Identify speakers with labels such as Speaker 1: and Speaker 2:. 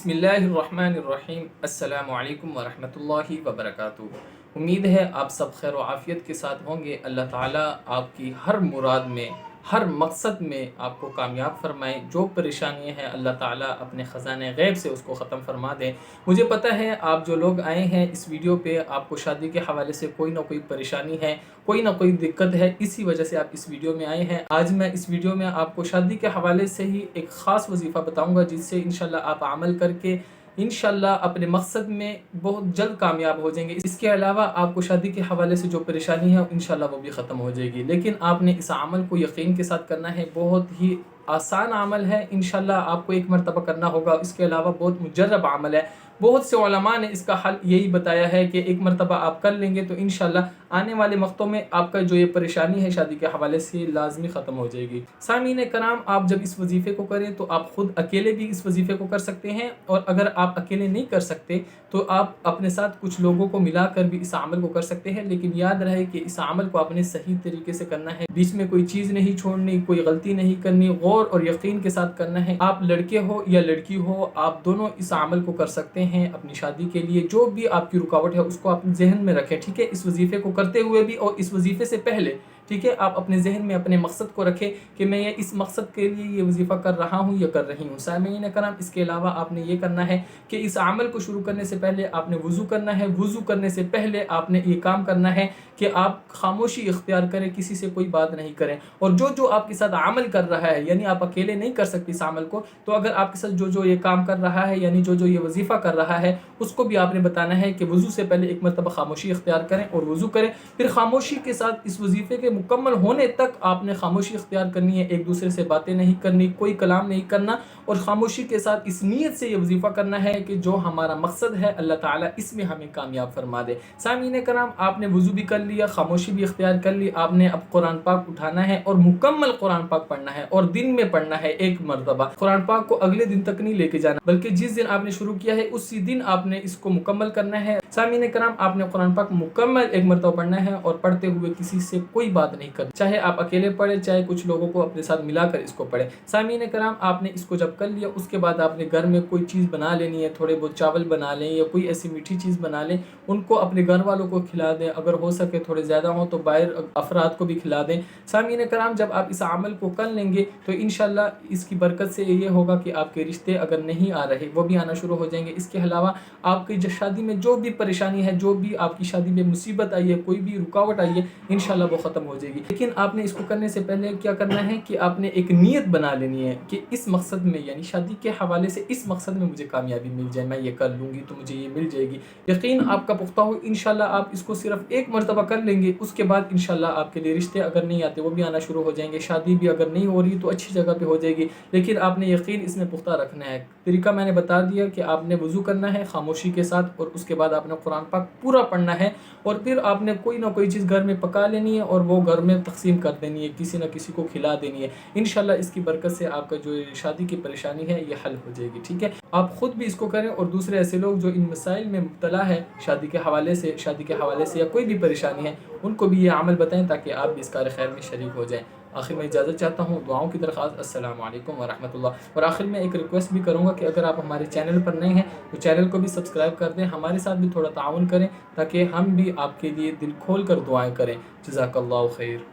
Speaker 1: بسم اللہ الرحمن الرحیم۔ السلام علیکم ورحمۃ اللہ وبرکاتہ۔ امید ہے آپ سب خیر و عافیت کے ساتھ ہوں گے۔ اللہ تعالیٰ آپ کی ہر مراد میں، ہر مقصد میں آپ کو کامیاب فرمائیں۔ جو پریشانیاں ہیں اللہ تعالیٰ اپنے خزانے غیب سے اس کو ختم فرما دیں۔ مجھے پتہ ہے آپ جو لوگ آئے ہیں اس ویڈیو پہ، آپ کو شادی کے حوالے سے کوئی نہ کوئی پریشانی ہے، کوئی نہ کوئی دقت ہے، اسی وجہ سے آپ اس ویڈیو میں آئے ہیں۔ آج میں اس ویڈیو میں آپ کو شادی کے حوالے سے ہی ایک خاص وظیفہ بتاؤں گا، جس سے انشاءاللہ آپ عمل کر کے انشاءاللہ اپنے مقصد میں بہت جلد کامیاب ہو جائیں گے۔ اس کے علاوہ آپ کو شادی کے حوالے سے جو پریشانی ہے انشاءاللہ وہ بھی ختم ہو جائے گی، لیکن آپ نے اس عمل کو یقین کے ساتھ کرنا ہے۔ بہت ہی آسان عمل ہے، انشاءاللہ آپ کو ایک مرتبہ کرنا ہوگا۔ اس کے علاوہ بہت مجرب عمل ہے۔ بہت سے علماء نے اس کا حل یہی بتایا ہے کہ ایک مرتبہ آپ کر لیں گے تو انشاءاللہ آنے والے وقتوں میں آپ کا جو یہ پریشانی ہے شادی کے حوالے سے لازمی ختم ہو جائے گی۔ سامعین کرام، آپ جب اس وظیفے کو کریں تو آپ خود اکیلے بھی اس وظیفے کو کر سکتے ہیں، اور اگر آپ اکیلے نہیں کر سکتے تو آپ اپنے ساتھ کچھ لوگوں کو ملا کر بھی اس عمل کو کر سکتے ہیں۔ لیکن یاد رہے کہ اس عمل کو آپ نے صحیح طریقے سے کرنا ہے، بیچ میں کوئی چیز نہیں چھوڑنی، کوئی غلطی نہیں کرنی، غور اور یقین کے ساتھ کرنا ہے۔ آپ لڑکے ہو یا لڑکی ہو، آپ دونوں اس عمل کو کر سکتے ہیں اپنی شادی کے لیے۔ جو بھی آپ کی رکاوٹ ہے اس کو اپنے ذہن میں رکھیں، ٹھیک ہے؟ اس وظیفے کو کرتے ہوئے بھی اور اس وظیفے سے پہلے، ٹھیک ہے؟ آپ اپنے ذہن میں اپنے مقصد کو رکھیں کہ میں اس مقصد کے لیے یہ وظیفہ کر رہا ہوں یا کر رہی ہوں۔ سامعین کرام، اس کے علاوہ آپ نے یہ کرنا ہے کہ اس عمل کو شروع کرنے سے پہلے آپ نے وضو کرنا ہے۔ وضو کرنے سے پہلے آپ نے یہ کام کرنا ہے کہ آپ خاموشی اختیار کریں، کسی سے کوئی بات نہیں کریں، اور جو آپ کے ساتھ عمل کر رہا ہے، یعنی آپ اکیلے نہیں کر سکتے اس عمل کو، تو اگر آپ کے ساتھ جو یہ کام کر رہا ہے، یعنی جو یہ وظیفہ کر رہا ہے، اس کو بھی آپ نے بتانا ہے کہ وضو سے پہلے ایک مرتبہ خاموشی اختیار کریں اور وضو کریں۔ پھر خاموشی کے ساتھ اس وظیفے کے مکمل ہونے تک آپ نے خاموشی اختیار کرنی ہے، ایک دوسرے سے باتیں نہیں کرنی، کوئی کلام نہیں کرنا، اور خاموشی کے ساتھ اس نیت سے یہ وظیفہ کرنا ہے کہ جو ہمارا مقصد ہے اللہ تعالیٰ اس میں ہمیں کامیاب فرما دے۔ سامعین کرام، آپ نے وضو بھی کر لیا، خاموشی بھی اختیار کر لی، آپ نے اب قرآن پاک اٹھانا ہے اور مکمل قرآن پاک پڑھنا ہے، اور دن میں پڑھنا ہے ایک مرتبہ۔ قرآن پاک کو اگلے دن تک نہیں لے کے جانا، بلکہ جس دن آپ نے شروع کیا ہے اسی دن آپ نے اس کو مکمل کرنا ہے۔ سامعین کرام، آپ نے قرآن پاک مکمل ایک مرتبہ پڑھنا ہے، اور پڑھتے ہوئے کسی سے کوئی بات نہیں کرنی، چاہے آپ اکیلے پڑھیں چاہے کچھ لوگوں کو اپنے ساتھ ملا کر اس کو پڑھیں۔ سامعین کرام، آپ نے اس کو جب کر لیا، اس کے بعد آپ نے گھر میں کوئی چیز بنا لینی ہے، تھوڑے بہت چاول بنا لیں یا کوئی ایسی میٹھی چیز بنا لیں، ان کو اپنے گھر والوں کو کھلا دیں، اگر ہو سکے تھوڑے زیادہ ہوں تو باہر افراد کو بھی کھلا دیں۔ سامعین کرام، جب آپ اس عمل کو کر لیں گے تو انشاءاللہ اس کی برکت سے یہ ہوگا کہ آپ کے رشتے اگر نہیں آ رہے وہ بھی آنا شروع ہو جائیں گے۔ اس کے علاوہ آپ کی شادی میں جو بھی پریشانی ہے، جو بھی آپ کی شادی میں مصیبت آئی ہے، کوئی بھی رکاوٹ آئی ہے، انشاءاللہ وہ ختم ہو جائے گی۔ لیکن آپ نے اس کو کرنے سے پہلے کیا کرنا ہے کہ آپ نے ایک نیت بنا لینی ہے کہ اس مقصد میں، یعنی شادی کے حوالے سے اس مقصد میں مجھے کامیابی مل جائے، میں یہ کر لوں گی تو مجھے یہ مل جائے گی۔ یقین آپ کا پختہ ہو، انشاءاللہ آپ اس کو صرف ایک مرتبہ کر لیں گے، اس کے بعد انشاءاللہ آپ کے لیے رشتے اگر نہیں آتے وہ بھی آنا شروع ہو جائیں گے، شادی بھی اگر نہیں ہو رہی تو اچھی جگہ پہ ہو جائے گی۔ لیکن آپ نے یقین اس میں پختہ رکھنا ہے۔ طریقہ میں نے بتا دیا کہ آپ نے وضو کرنا ہے خاموشی کے ساتھ، اور اس کے بعد آپ نے قرآن پاک پورا پڑھنا ہے، اور پھر آپ نے کوئی نہ کوئی چیز گھر میں پکا لینی ہے اور وہ گھر میں تقسیم کر دینی ہے، کسی نہ کسی کو کھلا دینی ہے۔ انشاءاللہ اس کی برکت سے آپ کا جو شادی کی پریشانی ہے یہ حل ہو جائے گی، ٹھیک ہے؟ آپ خود بھی اس کو کریں، اور دوسرے ایسے لوگ جو ان مسائل میں مبتلا ہے شادی کے حوالے سے یا کوئی بھی پریشانی ہے، ان کو بھی یہ عمل بتائیں تاکہ آپ بھی اس کار خیر میں شریک ہو جائیں۔ آخر میں اجازت چاہتا ہوں، دعاؤں کی درخواست۔ السلام علیکم ورحمۃ اللہ۔ اور آخر میں ایک ریکویسٹ بھی کروں گا کہ اگر آپ ہمارے چینل پر نئے ہیں تو چینل کو بھی سبسکرائب کر دیں، ہمارے ساتھ بھی تھوڑا تعاون کریں تاکہ ہم بھی آپ کے لیے دل کھول کر دعائیں کریں۔ جزاک اللہ خیر۔